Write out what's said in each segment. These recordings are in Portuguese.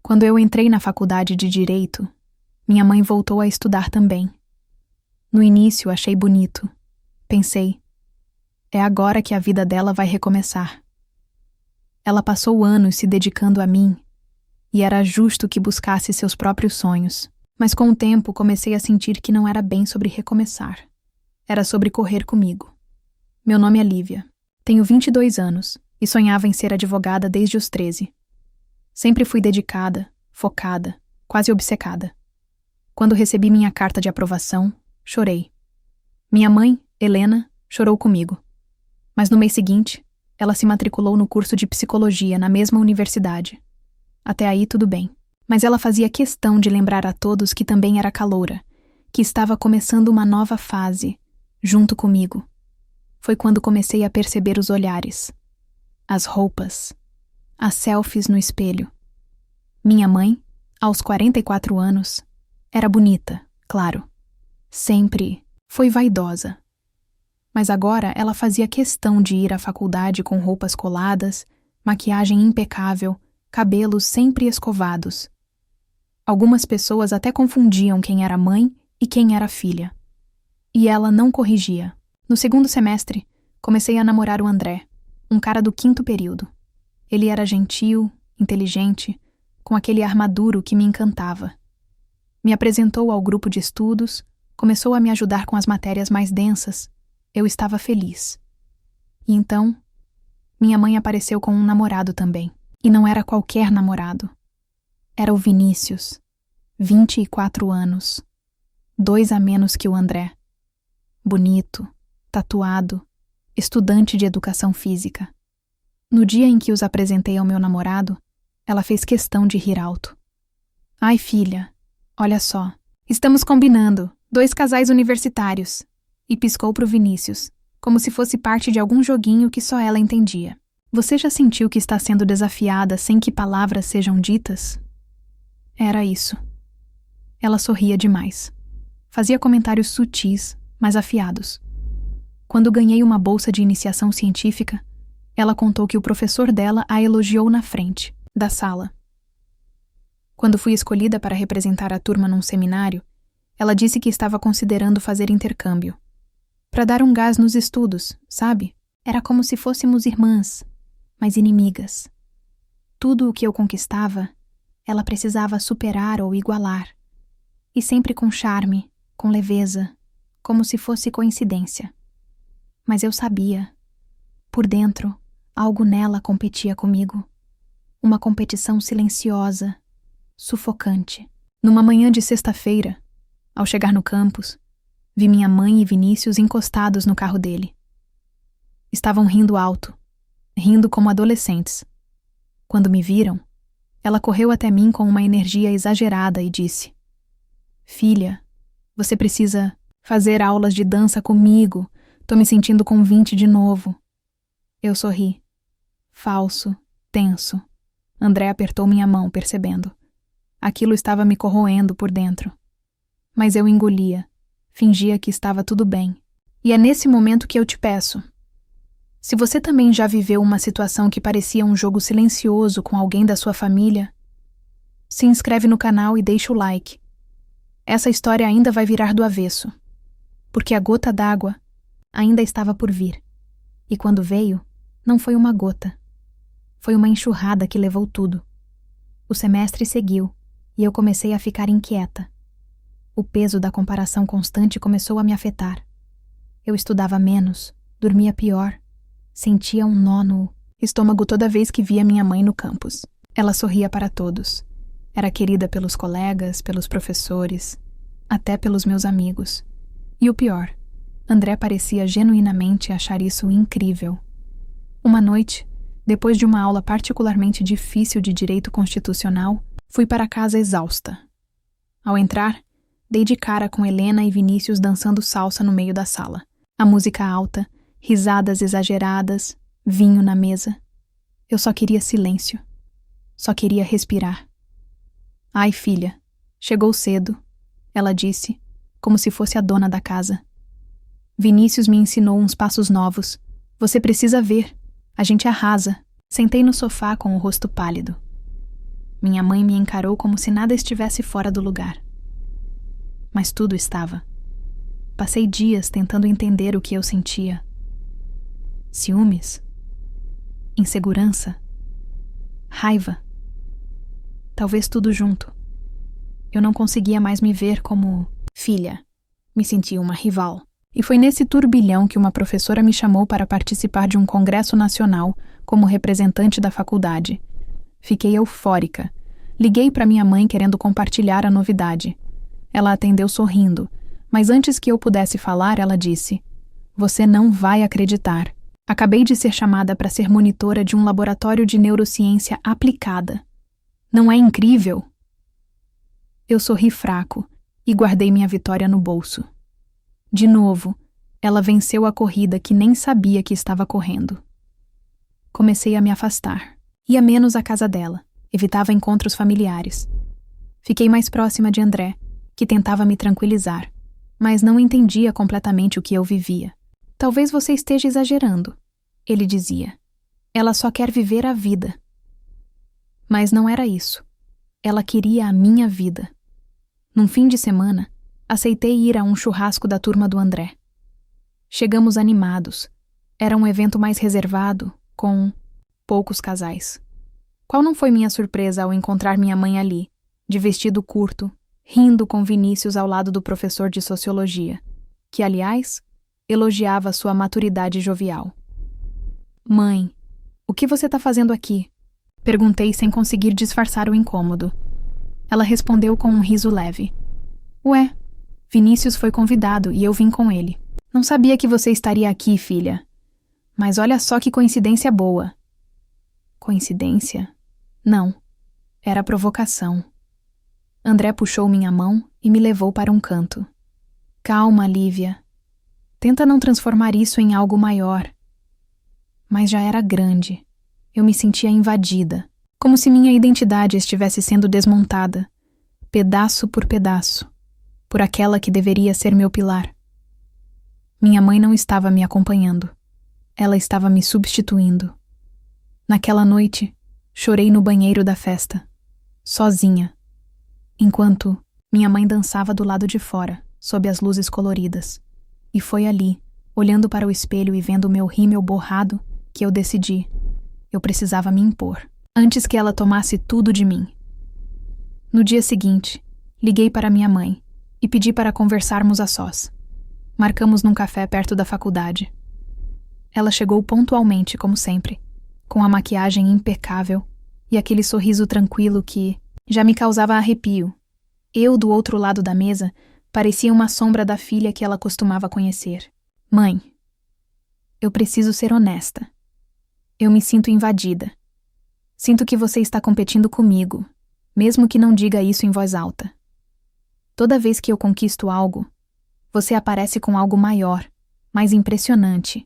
Quando eu entrei na faculdade de Direito, minha mãe voltou a estudar também. No início achei bonito. Pensei, é agora que a vida dela vai recomeçar. Ela passou anos se dedicando a mim, e era justo que buscasse seus próprios sonhos. Mas com o tempo comecei a sentir que não era bem sobre recomeçar. Era sobre correr comigo. Meu nome é Lívia. Tenho 22 anos e sonhava em ser advogada desde os 13. Sempre fui dedicada, focada, quase obcecada. Quando recebi minha carta de aprovação, chorei. Minha mãe, Helena, chorou comigo. Mas no mês seguinte, ela se matriculou no curso de psicologia na mesma universidade. Até aí tudo bem. Mas ela fazia questão de lembrar a todos que também era caloura, que estava começando uma nova fase, junto comigo. Foi quando comecei a perceber os olhares, as roupas, as selfies no espelho. Minha mãe, aos 44 anos, era bonita, claro. Sempre foi vaidosa. Mas agora ela fazia questão de ir à faculdade com roupas coladas, maquiagem impecável, cabelos sempre escovados. Algumas pessoas até confundiam quem era mãe e quem era filha. E ela não corrigia. No segundo semestre, comecei a namorar o André, um cara do 5º período. Ele era gentil, inteligente, com aquele ar maduro que me encantava. Me apresentou ao grupo de estudos, começou a me ajudar com as matérias mais densas. Eu estava feliz. E então, minha mãe apareceu com um namorado também. E não era qualquer namorado. Era o Vinícius, 24 anos, 2 a menos que o André. Bonito, tatuado, estudante de educação física. No dia em que os apresentei ao meu namorado, ela fez questão de rir alto. Ai, filha, olha só, estamos combinando, 2 casais universitários. E piscou pro Vinícius, como se fosse parte de algum joguinho que só ela entendia. Você já sentiu que está sendo desafiada sem que palavras sejam ditas? Era isso. Ela sorria demais. Fazia comentários sutis, mas afiados. Quando ganhei uma bolsa de iniciação científica, ela contou que o professor dela a elogiou na frente, da sala. Quando fui escolhida para representar a turma num seminário, ela disse que estava considerando fazer intercâmbio. Para dar um gás nos estudos, sabe? Era como se fôssemos irmãs, mas inimigas. Tudo o que eu conquistava, ela precisava superar ou igualar. E sempre com charme, com leveza, como se fosse coincidência. Mas eu sabia. Por dentro, algo nela competia comigo. Uma competição silenciosa, sufocante. Numa manhã de sexta-feira, ao chegar no campus, vi minha mãe e Vinícius encostados no carro dele. Estavam rindo alto, rindo como adolescentes. Quando me viram, ela correu até mim com uma energia exagerada e disse: Filha, você precisa fazer aulas de dança comigo. Tô me sentindo com 20 de novo. Eu sorri. Falso, tenso. André apertou minha mão, percebendo. Aquilo estava me corroendo por dentro. Mas eu engolia. Fingia que estava tudo bem. E é nesse momento que eu te peço. Se você também já viveu uma situação que parecia um jogo silencioso com alguém da sua família, se inscreve no canal e deixa o like. Essa história ainda vai virar do avesso. Porque a gota d'água ainda estava por vir. E quando veio, não foi uma gota. Foi uma enxurrada que levou tudo. O semestre seguiu e eu comecei a ficar inquieta. O peso da comparação constante começou a me afetar. Eu estudava menos, dormia pior, sentia um nó no estômago toda vez que via minha mãe no campus. Ela sorria para todos. Era querida pelos colegas, pelos professores, até pelos meus amigos. E o pior, André parecia genuinamente achar isso incrível. Uma noite, depois de uma aula particularmente difícil de direito constitucional, fui para casa exausta. Ao entrar, dei de cara com Helena e Vinícius dançando salsa no meio da sala. A música alta, risadas exageradas, vinho na mesa. Eu só queria silêncio. Só queria respirar. Ai, filha, chegou cedo, ela disse, como se fosse a dona da casa. Vinícius me ensinou uns passos novos. Você precisa ver. A gente arrasa. Sentei no sofá com o rosto pálido. Minha mãe me encarou como se nada estivesse fora do lugar. Mas tudo estava. Passei dias tentando entender o que eu sentia. Ciúmes? Insegurança? Raiva? Talvez tudo junto. Eu não conseguia mais me ver como filha. Me sentia uma rival. E foi nesse turbilhão que uma professora me chamou para participar de um congresso nacional como representante da faculdade. Fiquei eufórica. Liguei para minha mãe querendo compartilhar a novidade. Ela atendeu sorrindo, mas antes que eu pudesse falar, ela disse: "Você não vai acreditar. Acabei de ser chamada para ser monitora de um laboratório de neurociência aplicada. Não é incrível?" Eu sorri fraco e guardei minha vitória no bolso. De novo, ela venceu a corrida que nem sabia que estava correndo. Comecei a me afastar. Ia menos à casa dela. Evitava encontros familiares. Fiquei mais próxima de André, que tentava me tranquilizar, mas não entendia completamente o que eu vivia. "Talvez você esteja exagerando", ele dizia. "Ela só quer viver a vida." Mas não era isso. Ela queria a minha vida. Num fim de semana, aceitei ir a um churrasco da turma do André. Chegamos animados. Era um evento mais reservado, com poucos casais. Qual não foi minha surpresa ao encontrar minha mãe ali, de vestido curto, rindo com Vinícius ao lado do professor de sociologia, que, aliás, elogiava sua maturidade jovial. "Mãe, o que você está fazendo aqui?" Perguntei sem conseguir disfarçar o incômodo. Ela respondeu com um riso leve. "Ué, Vinícius foi convidado e eu vim com ele. Não sabia que você estaria aqui, filha. Mas olha só que coincidência boa." Coincidência? Não. Era provocação. André puxou minha mão e me levou para um canto. "Calma, Lívia. Tenta não transformar isso em algo maior." Mas já era grande. Eu me sentia invadida, como se minha identidade estivesse sendo desmontada, pedaço por pedaço, por aquela que deveria ser meu pilar. Minha mãe não estava me acompanhando. Ela estava me substituindo. Naquela noite, chorei no banheiro da festa, sozinha, enquanto minha mãe dançava do lado de fora, sob as luzes coloridas. E foi ali, olhando para o espelho e vendo o meu rímel borrado, que eu decidi. Eu precisava me impor, antes que ela tomasse tudo de mim. No dia seguinte, liguei para minha mãe e pedi para conversarmos a sós. Marcamos num café perto da faculdade. Ela chegou pontualmente, como sempre, com a maquiagem impecável e aquele sorriso tranquilo que já me causava arrepio. Eu, do outro lado da mesa, parecia uma sombra da filha que ela costumava conhecer. "Mãe, eu preciso ser honesta. Eu me sinto invadida. Sinto que você está competindo comigo, mesmo que não diga isso em voz alta. Toda vez que eu conquisto algo, você aparece com algo maior, mais impressionante,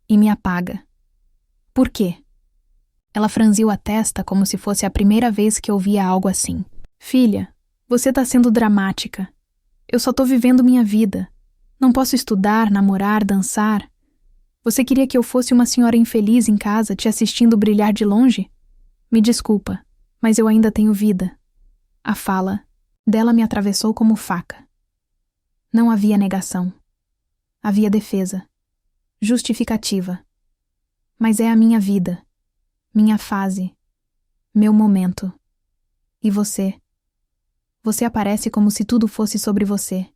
e me apaga. Por quê?" Ela franziu a testa como se fosse a primeira vez que ouvia algo assim. "Filha, você tá sendo dramática. Eu só tô vivendo minha vida. Não posso estudar, namorar, dançar. Você queria que eu fosse uma senhora infeliz em casa, te assistindo brilhar de longe? Me desculpa, mas eu ainda tenho vida." A fala dela me atravessou como faca. Não havia negação. Havia defesa. Justificativa. Mas é a minha vida. Minha fase. Meu momento. E você? Você aparece como se tudo fosse sobre você.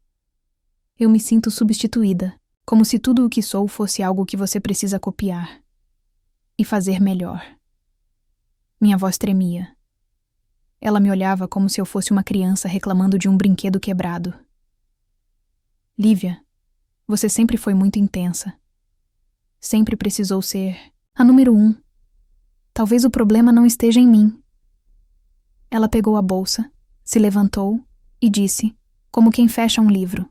Eu me sinto substituída, como se tudo o que sou fosse algo que você precisa copiar e fazer melhor. Minha voz tremia. Ela me olhava como se eu fosse uma criança reclamando de um brinquedo quebrado. "Lívia, você sempre foi muito intensa. Sempre precisou ser a número 1. Talvez o problema não esteja em mim." Ela pegou a bolsa, se levantou e disse, como quem fecha um livro: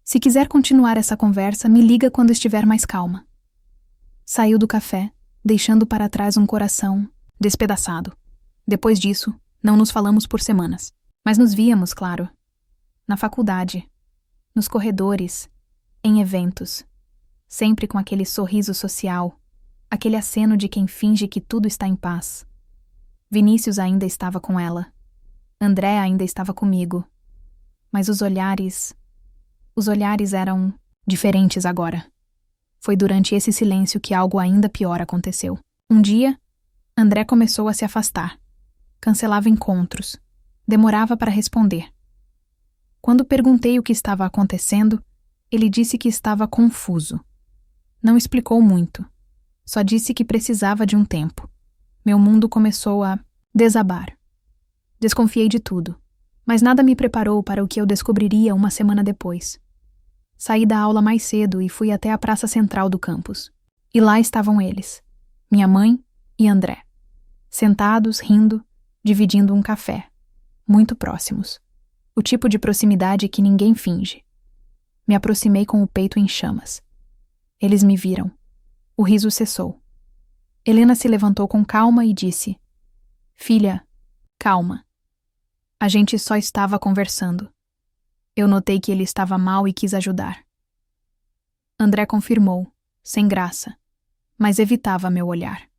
"Se quiser continuar essa conversa, me liga quando estiver mais calma." Saiu do café, deixando para trás um coração despedaçado. Depois disso, não nos falamos por semanas. Mas nos víamos, claro. Na faculdade, nos corredores, em eventos. Sempre com aquele sorriso social, aquele aceno de quem finge que tudo está em paz. Vinícius ainda estava com ela. André ainda estava comigo. Mas os olhares eram diferentes agora. Foi durante esse silêncio que algo ainda pior aconteceu. Um dia, André começou a se afastar. Cancelava encontros. Demorava para responder. Quando perguntei o que estava acontecendo, ele disse que estava confuso. Não explicou muito. Só disse que precisava de um tempo. Meu mundo começou a desabar. Desconfiei de tudo, mas nada me preparou para o que eu descobriria uma semana depois. Saí da aula mais cedo e fui até a praça central do campus. E lá estavam eles, minha mãe e André, sentados, rindo, dividindo um café, muito próximos. O tipo de proximidade que ninguém finge. Me aproximei com o peito em chamas. Eles me viram. O riso cessou. Helena se levantou com calma e disse: "Filha, calma. A gente só estava conversando. Eu notei que ele estava mal e quis ajudar." André confirmou, sem graça, mas evitava meu olhar.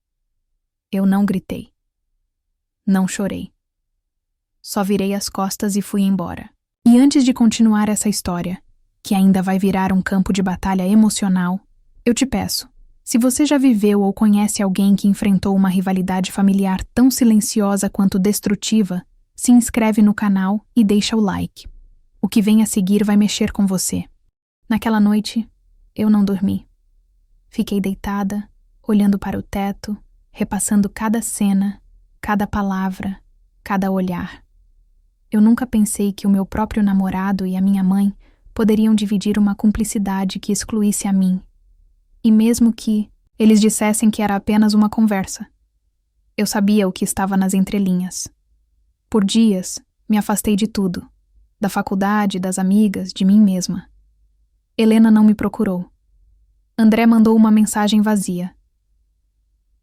Eu não gritei. Não chorei. Só virei as costas e fui embora. E antes de continuar essa história, que ainda vai virar um campo de batalha emocional, eu te peço, se você já viveu ou conhece alguém que enfrentou uma rivalidade familiar tão silenciosa quanto destrutiva, se inscreve no canal e deixa o like. O que vem a seguir vai mexer com você. Naquela noite, eu não dormi. Fiquei deitada, olhando para o teto, repassando cada cena, cada palavra, cada olhar. Eu nunca pensei que o meu próprio namorado e a minha mãe poderiam dividir uma cumplicidade que excluísse a mim. E mesmo que eles dissessem que era apenas uma conversa, eu sabia o que estava nas entrelinhas. Por dias, me afastei de tudo, da faculdade, das amigas, de mim mesma. Helena não me procurou. André mandou uma mensagem vazia.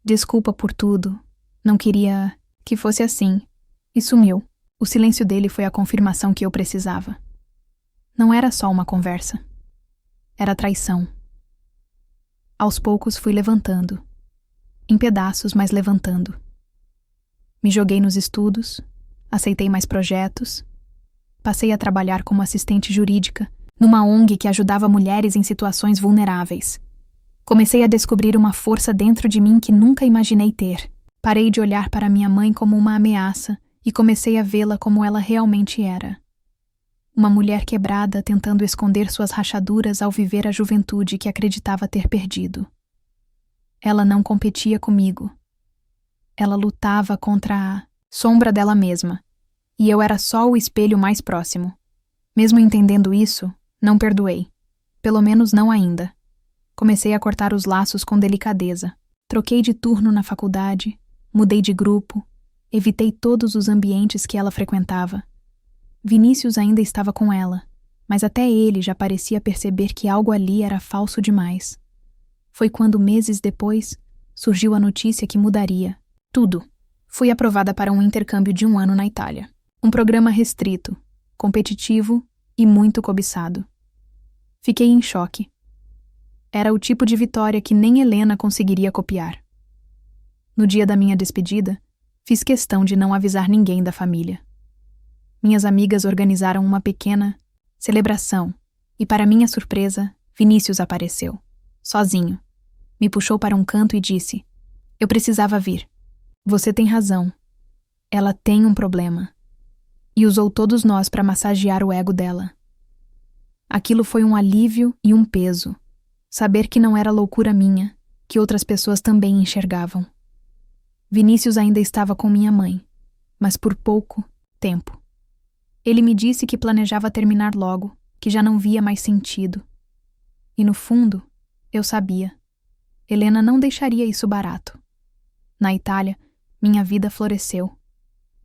Desculpa por tudo, não queria que fosse assim, e sumiu. O silêncio dele foi a confirmação que eu precisava. Não era só uma conversa. Era traição. Aos poucos fui levantando. Em pedaços, mas levantando. Me joguei nos estudos, aceitei mais projetos, passei a trabalhar como assistente jurídica numa ONG que ajudava mulheres em situações vulneráveis. Comecei a descobrir uma força dentro de mim que nunca imaginei ter. Parei de olhar para minha mãe como uma ameaça e comecei a vê-la como ela realmente era. Uma mulher quebrada tentando esconder suas rachaduras ao viver a juventude que acreditava ter perdido. Ela não competia comigo. Ela lutava contra a sombra dela mesma, e eu era só o espelho mais próximo. Mesmo entendendo isso, não perdoei. Pelo menos não ainda. Comecei a cortar os laços com delicadeza. Troquei de turno na faculdade, mudei de grupo, evitei todos os ambientes que ela frequentava. Vinícius ainda estava com ela, mas até ele já parecia perceber que algo ali era falso demais. Foi quando, meses depois, surgiu a notícia que mudaria tudo. Fui aprovada para um intercâmbio de 1 ano na Itália. Um programa restrito, competitivo e muito cobiçado. Fiquei em choque. Era o tipo de vitória que nem Helena conseguiria copiar. No dia da minha despedida, fiz questão de não avisar ninguém da família. Minhas amigas organizaram uma pequena celebração e, para minha surpresa, Vinícius apareceu, sozinho. Me puxou para um canto e disse: "Eu precisava vir. Você tem razão. Ela tem um problema." E usou todos nós para massagear o ego dela. Aquilo foi um alívio e um peso. Saber que não era loucura minha, que outras pessoas também enxergavam. Vinícius ainda estava com minha mãe, mas por pouco tempo. Ele me disse que planejava terminar logo, que já não via mais sentido. E no fundo, eu sabia. Helena não deixaria isso barato. Na Itália, minha vida floresceu.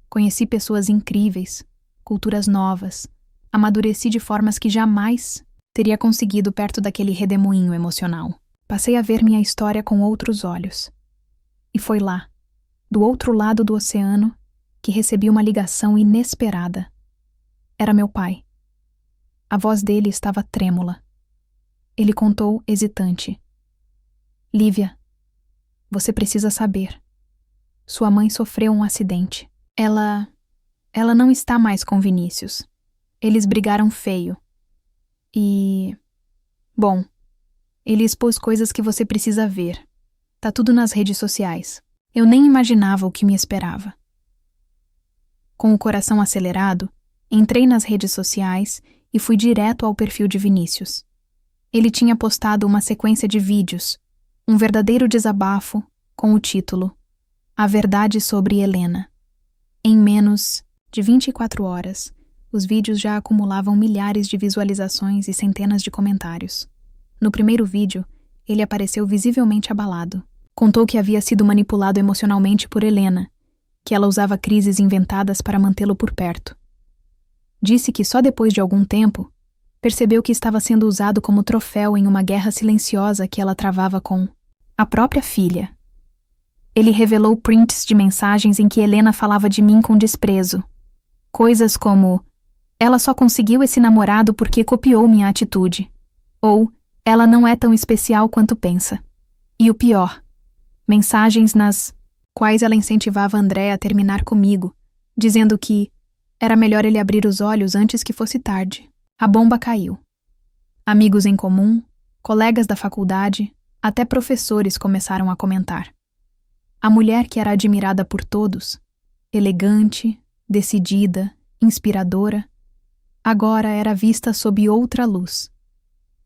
Conheci pessoas incríveis, culturas novas, amadureci de formas que jamais teria conseguido perto daquele redemoinho emocional. Passei a ver minha história com outros olhos. E foi lá, do outro lado do oceano, que recebi uma ligação inesperada. Era meu pai. A voz dele estava trêmula. Ele contou hesitante: "Lívia, você precisa saber. Sua mãe sofreu um acidente. Ela não está mais com Vinícius. Eles brigaram feio. E... Bom, ele expôs coisas que você precisa ver. Tá tudo nas redes sociais. Eu nem imaginava o que me esperava. Com o coração acelerado, entrei nas redes sociais e fui direto ao perfil de Vinícius. Ele tinha postado uma sequência de vídeos, um verdadeiro desabafo, com o título A Verdade sobre Helena. Em menos de 24 horas, os vídeos já acumulavam milhares de visualizações e centenas de comentários. No primeiro vídeo, ele apareceu visivelmente abalado. Contou que havia sido manipulado emocionalmente por Helena, que ela usava crises inventadas para mantê-lo por perto. Disse que só depois de algum tempo, percebeu que estava sendo usado como troféu em uma guerra silenciosa que ela travava com a própria filha. Ele revelou prints de mensagens em que Helena falava de mim com desprezo. Coisas como: ela só conseguiu esse namorado porque copiou minha atitude. Ou, ela não é tão especial quanto pensa. E o pior, mensagens nas quais ela incentivava André a terminar comigo, dizendo que era melhor ele abrir os olhos antes que fosse tarde. A bomba caiu. Amigos em comum, colegas da faculdade, até professores começaram a comentar. A mulher que era admirada por todos, elegante, decidida, inspiradora, agora era vista sob outra luz.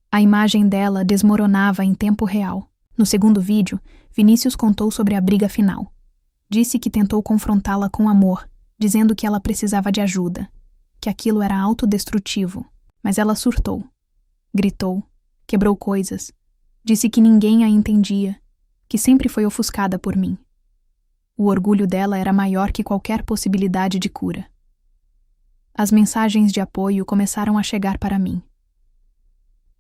A imagem dela desmoronava em tempo real. No segundo vídeo, Vinícius contou sobre a briga final. Disse que tentou confrontá-la com amor, dizendo que ela precisava de ajuda, que aquilo era autodestrutivo, mas ela surtou. Gritou, quebrou coisas, disse que ninguém a entendia, que sempre foi ofuscada por mim. O orgulho dela era maior que qualquer possibilidade de cura. As mensagens de apoio começaram a chegar para mim.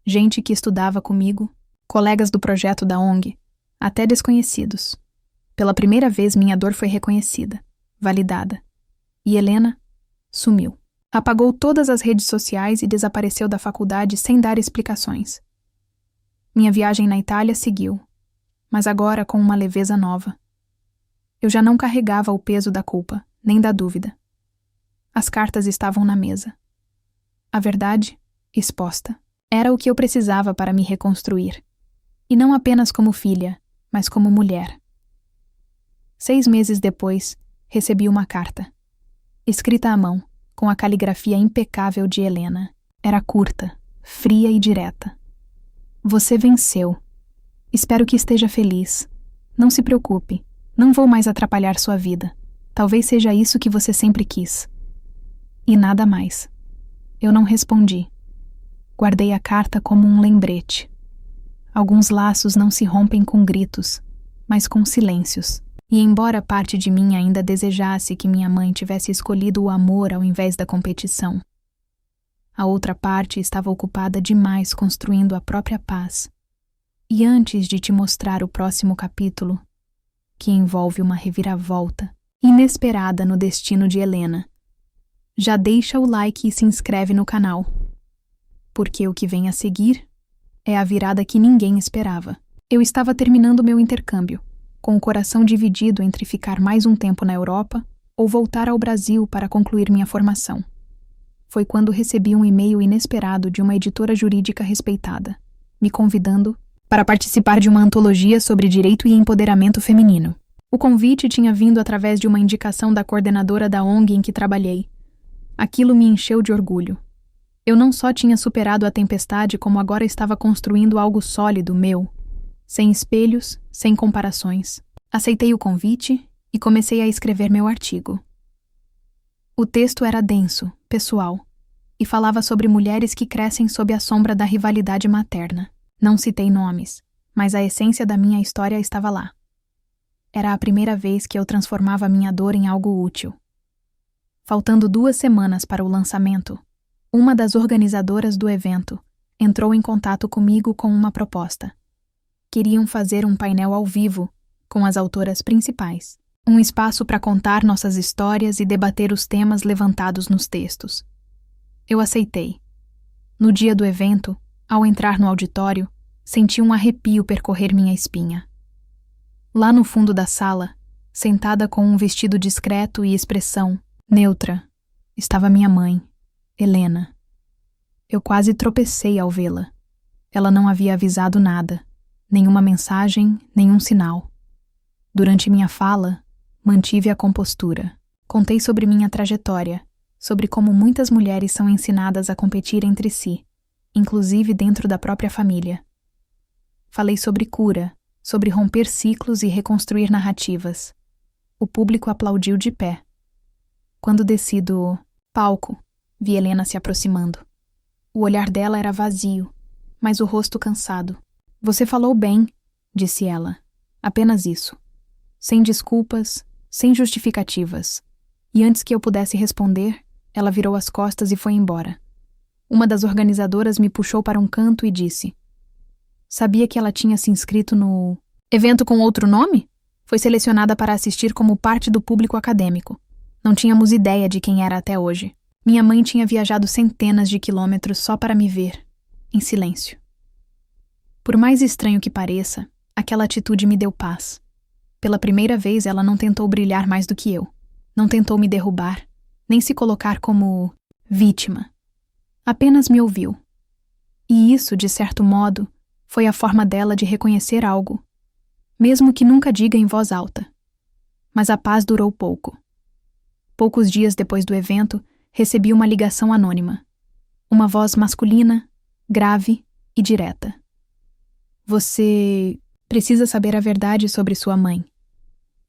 Gente que estudava comigo, colegas do projeto da ONG, até desconhecidos. Pela primeira vez minha dor foi reconhecida, validada. E Helena sumiu. Apagou todas as redes sociais e desapareceu da faculdade sem dar explicações. Minha viagem na Itália seguiu, mas agora com uma leveza nova. Eu já não carregava o peso da culpa, nem da dúvida. As cartas estavam na mesa. A verdade, exposta, era o que eu precisava para me reconstruir. E não apenas como filha, mas como mulher. 6 meses depois, recebi uma carta. Escrita à mão, com a caligrafia impecável de Helena. Era curta, fria e direta. Você venceu. Espero que esteja feliz. Não se preocupe. Não vou mais atrapalhar sua vida. Talvez seja isso que você sempre quis. E nada mais. Eu não respondi. Guardei a carta como um lembrete. Alguns laços não se rompem com gritos, mas com silêncios. E embora parte de mim ainda desejasse que minha mãe tivesse escolhido o amor ao invés da competição, a outra parte estava ocupada demais construindo a própria paz. E antes de te mostrar o próximo capítulo, que envolve uma reviravolta inesperada no destino de Helena, já deixa o like e se inscreve no canal, porque o que vem a seguir é a virada que ninguém esperava. Eu estava terminando meu intercâmbio, com o coração dividido entre ficar mais um tempo na Europa ou voltar ao Brasil para concluir minha formação. Foi quando recebi um e-mail inesperado de uma editora jurídica respeitada, me convidando para participar de uma antologia sobre direito e empoderamento feminino. O convite tinha vindo através de uma indicação da coordenadora da ONG em que trabalhei. Aquilo me encheu de orgulho. Eu não só tinha superado a tempestade, como agora estava construindo algo sólido, meu, sem espelhos, sem comparações. Aceitei o convite e comecei a escrever meu artigo. O texto era denso, pessoal, e falava sobre mulheres que crescem sob a sombra da rivalidade materna. Não citei nomes, mas a essência da minha história estava lá. Era a primeira vez que eu transformava minha dor em algo útil. Faltando 2 semanas para o lançamento, uma das organizadoras do evento entrou em contato comigo com uma proposta. Queriam fazer um painel ao vivo, com as autoras principais. Um espaço para contar nossas histórias e debater os temas levantados nos textos. Eu aceitei. No dia do evento, ao entrar no auditório, senti um arrepio percorrer minha espinha. Lá no fundo da sala, Sentada com um vestido discreto e expressão neutra, estava minha mãe, Helena. Eu quase tropecei ao vê-la. Ela não havia avisado nada, nenhuma mensagem, nenhum sinal. Durante minha fala, mantive a compostura. Contei sobre minha trajetória, sobre como muitas mulheres são ensinadas a competir entre si, inclusive dentro da própria família. Falei sobre cura, sobre romper ciclos e reconstruir narrativas. O público aplaudiu de pé. Quando desci do palco, vi Helena se aproximando. O olhar dela era vazio, mas o rosto cansado. Você falou bem, disse ela. Apenas isso. Sem desculpas, sem justificativas. E antes que eu pudesse responder, ela virou as costas e foi embora. Uma das organizadoras me puxou para um canto e disse: sabia que ela tinha se inscrito no evento com outro nome? Foi selecionada para assistir como parte do público acadêmico. Não tínhamos ideia de quem era até hoje. Minha mãe tinha viajado centenas de quilômetros só para me ver, em silêncio. Por mais estranho que pareça, aquela atitude me deu paz. Pela primeira vez, ela não tentou brilhar mais do que eu. Não tentou me derrubar, nem se colocar como vítima. Apenas me ouviu. E isso, de certo modo, foi a forma dela de reconhecer algo, mesmo que nunca diga em voz alta. Mas a paz durou pouco. Poucos dias depois do evento, recebi uma ligação anônima. Uma voz masculina, grave e direta. Você precisa saber a verdade sobre sua mãe.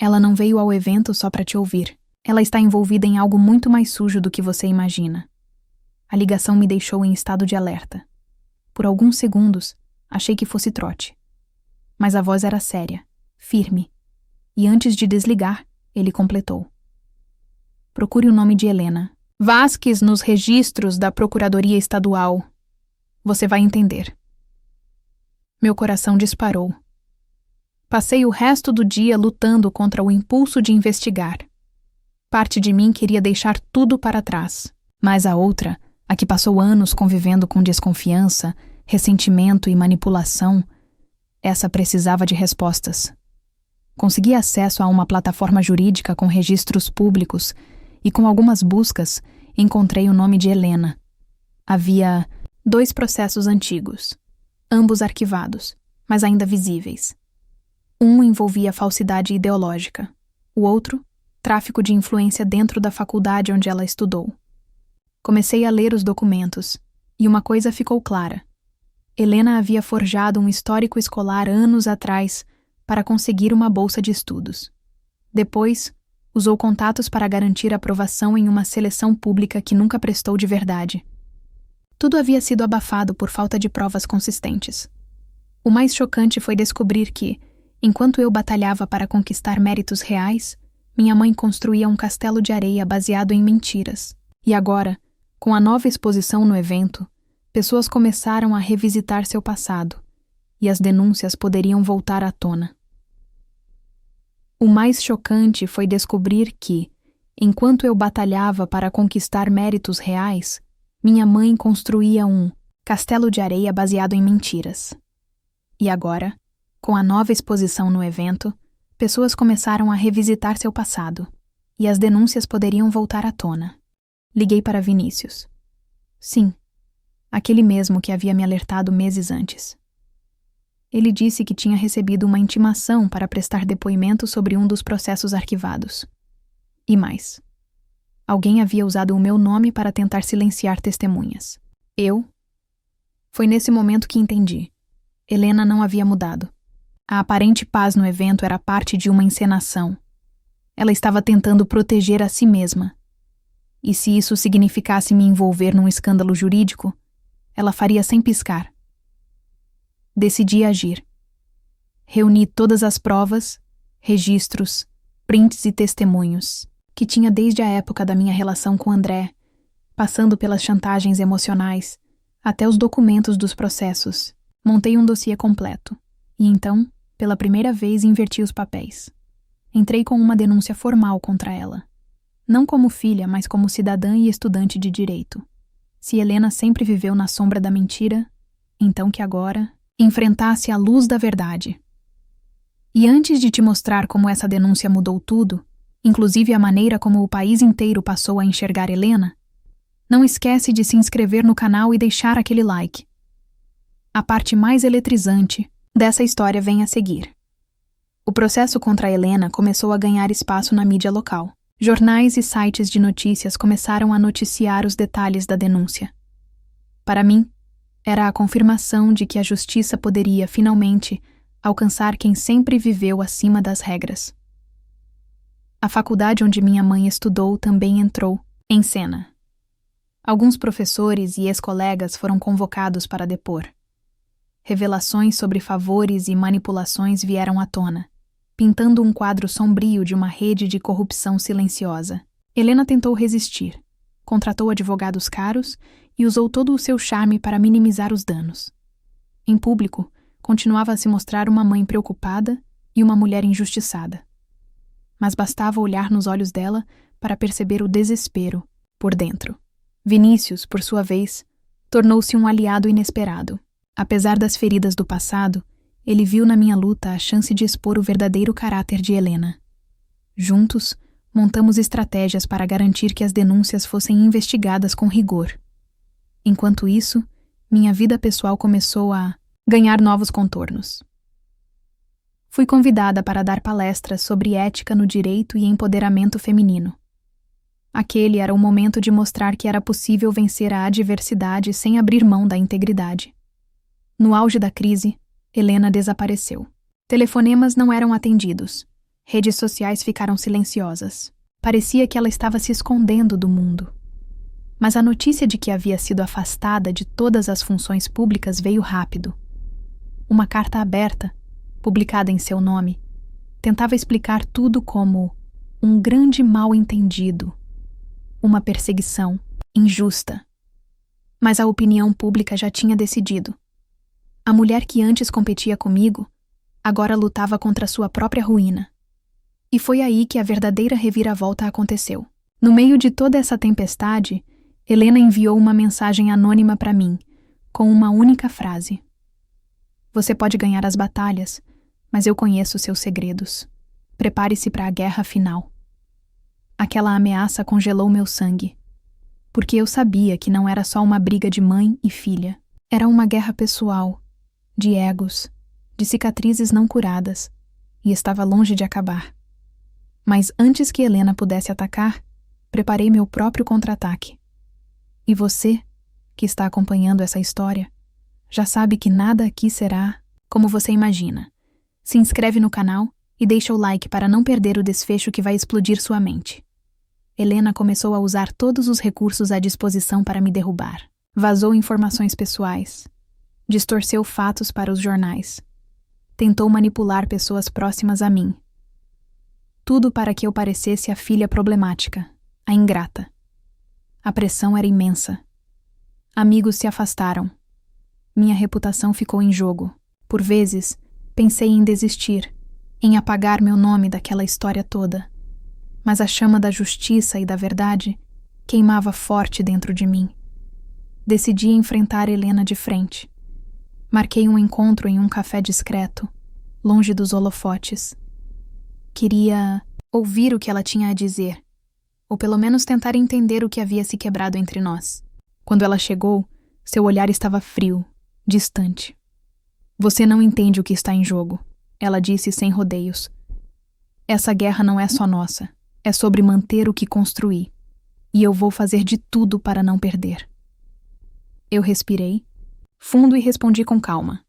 Ela não veio ao evento só para te ouvir. Ela está envolvida em algo muito mais sujo do que você imagina. A ligação me deixou em estado de alerta. Por alguns segundos, achei que fosse trote. Mas a voz era séria, firme. E antes de desligar, ele completou. Procure o nome de Helena Vasques nos registros da Procuradoria Estadual. Você vai entender. Meu coração disparou. Passei o resto do dia lutando contra o impulso de investigar. Parte de mim queria deixar tudo para trás, mas a outra, a que passou anos convivendo com desconfiança, ressentimento e manipulação, essa precisava de respostas. Consegui acesso a uma plataforma jurídica com registros públicos e, com algumas buscas, encontrei o nome de Helena. Havia 2 processos antigos, ambos arquivados, mas ainda visíveis. Um envolvia falsidade ideológica, o outro, tráfico de influência dentro da faculdade onde ela estudou. Comecei a ler os documentos, e uma coisa ficou clara. Helena havia forjado um histórico escolar anos atrás para conseguir uma bolsa de estudos. Depois, usou contatos para garantir aprovação em uma seleção pública que nunca prestou de verdade. Tudo havia sido abafado por falta de provas consistentes. O mais chocante foi descobrir que, enquanto eu batalhava para conquistar méritos reais, minha mãe construía um castelo de areia baseado em mentiras. E agora, com a nova exposição no evento, pessoas começaram a revisitar seu passado, e as denúncias poderiam voltar à tona. O mais chocante foi descobrir que, enquanto eu batalhava para conquistar méritos reais, minha mãe construía um castelo de areia baseado em mentiras. E agora, com a nova exposição no evento, pessoas começaram a revisitar seu passado, e as denúncias poderiam voltar à tona. Liguei para Vinícius. Sim, aquele mesmo que havia me alertado meses antes. Ele disse que tinha recebido uma intimação para prestar depoimento sobre um dos processos arquivados. E mais. Alguém havia usado o meu nome para tentar silenciar testemunhas. Foi nesse momento que entendi. Helena não havia mudado. A aparente paz no evento era parte de uma encenação. Ela estava tentando proteger a si mesma. E se isso significasse me envolver num escândalo jurídico, ela faria sem piscar. Decidi agir. Reuni todas as provas, registros, prints e testemunhos, que tinha desde a época da minha relação com André, passando pelas chantagens emocionais, até os documentos dos processos. Montei um dossiê completo. E então, pela primeira vez, inverti os papéis. Entrei com uma denúncia formal contra ela. Não como filha, mas como cidadã e estudante de direito. Se Helena sempre viveu na sombra da mentira, então que agora enfrentasse a luz da verdade. E antes de te mostrar como essa denúncia mudou tudo, inclusive a maneira como o país inteiro passou a enxergar Helena, não esquece de se inscrever no canal e deixar aquele like. A parte mais eletrizante dessa história vem a seguir. O processo contra Helena começou a ganhar espaço na mídia local. Jornais e sites de notícias começaram a noticiar os detalhes da denúncia. Para mim, era a confirmação de que a justiça poderia, finalmente, alcançar quem sempre viveu acima das regras. A faculdade onde minha mãe estudou também entrou em cena. Alguns professores e ex-colegas foram convocados para depor. Revelações sobre favores e manipulações vieram à tona, pintando um quadro sombrio de uma rede de corrupção silenciosa. Helena tentou resistir, contratou advogados caros e usou todo o seu charme para minimizar os danos. Em público, continuava a se mostrar uma mãe preocupada e uma mulher injustiçada. Mas bastava olhar nos olhos dela para perceber o desespero por dentro. Vinícius, por sua vez, tornou-se um aliado inesperado. Apesar das feridas do passado, ele viu na minha luta a chance de expor o verdadeiro caráter de Helena. Juntos, montamos estratégias para garantir que as denúncias fossem investigadas com rigor. Enquanto isso, minha vida pessoal começou a ganhar novos contornos. Fui convidada para dar palestras sobre ética no direito e empoderamento feminino. Aquele era o momento de mostrar que era possível vencer a adversidade sem abrir mão da integridade. No auge da crise, Helena desapareceu. Telefonemas não eram atendidos. Redes sociais ficaram silenciosas. Parecia que ela estava se escondendo do mundo. Mas a notícia de que havia sido afastada de todas as funções públicas veio rápido. Uma carta aberta, publicada em seu nome, tentava explicar tudo como um grande mal-entendido, uma perseguição injusta. Mas a opinião pública já tinha decidido. A mulher que antes competia comigo, agora lutava contra sua própria ruína. E foi aí que a verdadeira reviravolta aconteceu. No meio de toda essa tempestade, Helena enviou uma mensagem anônima para mim, com uma única frase. Você pode ganhar as batalhas, mas eu conheço seus segredos. Prepare-se para a guerra final. Aquela ameaça congelou meu sangue, porque eu sabia que não era só uma briga de mãe e filha. Era uma guerra pessoal, de egos, de cicatrizes não curadas, e estava longe de acabar. Mas antes que Helena pudesse atacar, preparei meu próprio contra-ataque. E você, que está acompanhando essa história, já sabe que nada aqui será como você imagina. Se inscreve no canal e deixa o like para não perder o desfecho que vai explodir sua mente. Helena começou a usar todos os recursos à disposição para me derrubar. Vazou informações pessoais, distorceu fatos para os jornais, tentou manipular pessoas próximas a mim. Tudo para que eu parecesse a filha problemática, a ingrata. A pressão era imensa. Amigos se afastaram. Minha reputação ficou em jogo. Por vezes, pensei em desistir, em apagar meu nome daquela história toda. Mas a chama da justiça e da verdade queimava forte dentro de mim. Decidi enfrentar Helena de frente. Marquei um encontro em um café discreto, longe dos holofotes. Queria ouvir o que ela tinha a dizer, ou pelo menos tentar entender o que havia se quebrado entre nós. Quando ela chegou, seu olhar estava frio, distante. Você não entende o que está em jogo, ela disse sem rodeios. Essa guerra não é só nossa, é sobre manter o que construí, e eu vou fazer de tudo para não perder. Eu respirei fundo e respondi com calma.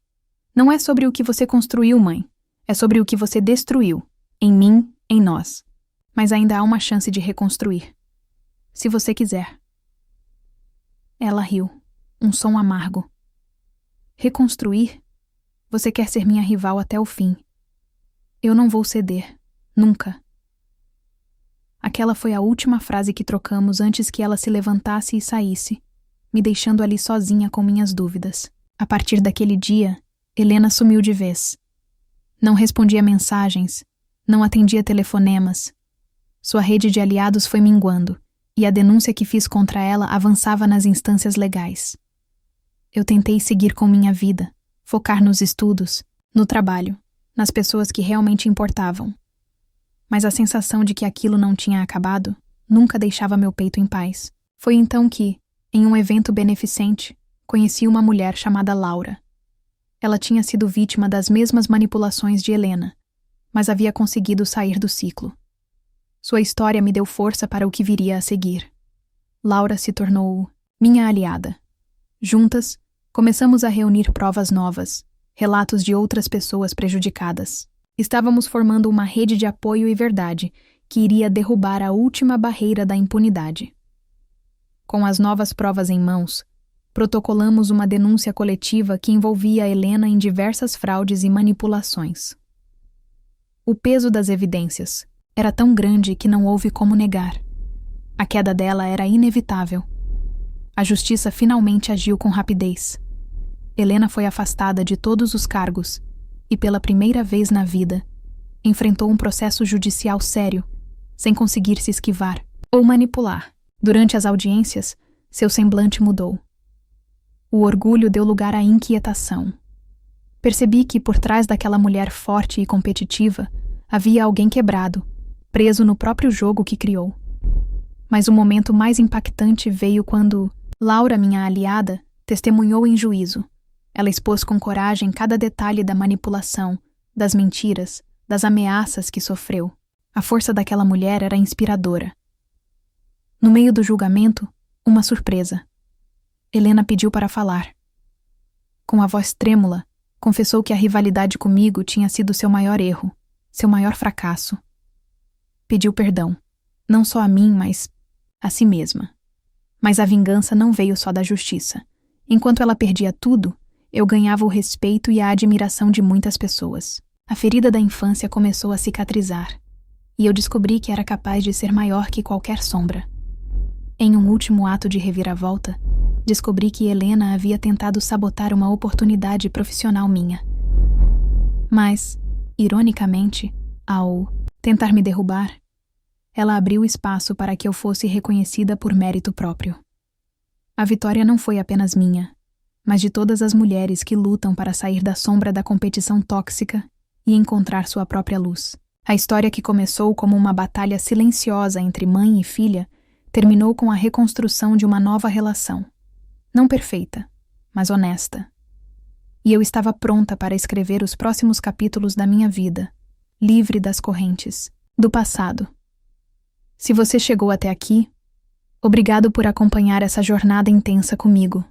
Não é sobre o que você construiu, mãe, é sobre o que você destruiu, em mim, em nós. Mas ainda há uma chance de reconstruir. Se você quiser. Ela riu, um som amargo. Reconstruir? Você quer ser minha rival até o fim. Eu não vou ceder, nunca. Aquela foi a última frase que trocamos antes que ela se levantasse e saísse, me deixando ali sozinha com minhas dúvidas. A partir daquele dia, Helena sumiu de vez. Não respondia mensagens, não atendia telefonemas. Sua rede de aliados foi minguando, e a denúncia que fiz contra ela avançava nas instâncias legais. Eu tentei seguir com minha vida, focar nos estudos, no trabalho, nas pessoas que realmente importavam. Mas a sensação de que aquilo não tinha acabado nunca deixava meu peito em paz. Foi então que, em um evento beneficente, conheci uma mulher chamada Laura. Ela tinha sido vítima das mesmas manipulações de Helena, mas havia conseguido sair do ciclo. Sua história me deu força para o que viria a seguir. Laura se tornou minha aliada. Juntas, começamos a reunir provas novas, relatos de outras pessoas prejudicadas. Estávamos formando uma rede de apoio e verdade que iria derrubar a última barreira da impunidade. Com as novas provas em mãos, protocolamos uma denúncia coletiva que envolvia Helena em diversas fraudes e manipulações. O peso das evidências era tão grande que não houve como negar. A queda dela era inevitável. A justiça finalmente agiu com rapidez. Helena foi afastada de todos os cargos e, pela primeira vez na vida, enfrentou um processo judicial sério, sem conseguir se esquivar ou manipular. Durante as audiências, seu semblante mudou. O orgulho deu lugar à inquietação. Percebi que, por trás daquela mulher forte e competitiva, havia alguém quebrado, preso no próprio jogo que criou. Mas o momento mais impactante veio quando Laura, minha aliada, testemunhou em juízo. Ela expôs com coragem cada detalhe da manipulação, das mentiras, das ameaças que sofreu. A força daquela mulher era inspiradora. No meio do julgamento, uma surpresa. Helena pediu para falar. Com a voz trêmula, confessou que a rivalidade comigo tinha sido seu maior erro, seu maior fracasso. Pediu perdão, não só a mim, mas a si mesma. Mas a vingança não veio só da justiça. Enquanto ela perdia tudo, eu ganhava o respeito e a admiração de muitas pessoas. A ferida da infância começou a cicatrizar, e eu descobri que era capaz de ser maior que qualquer sombra. Em um último ato de reviravolta, descobri que Helena havia tentado sabotar uma oportunidade profissional minha. Mas, ironicamente, ao tentar me derrubar, ela abriu espaço para que eu fosse reconhecida por mérito próprio. A vitória não foi apenas minha, mas de todas as mulheres que lutam para sair da sombra da competição tóxica e encontrar sua própria luz. A história que começou como uma batalha silenciosa entre mãe e filha terminou com a reconstrução de uma nova relação. Não perfeita, mas honesta. E eu estava pronta para escrever os próximos capítulos da minha vida, livre das correntes do passado. Se você chegou até aqui, obrigado por acompanhar essa jornada intensa comigo.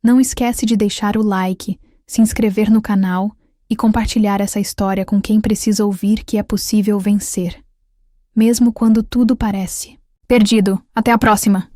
Não esquece de deixar o like, se inscrever no canal e compartilhar essa história com quem precisa ouvir que é possível vencer, mesmo quando tudo parece perdido. Até a próxima!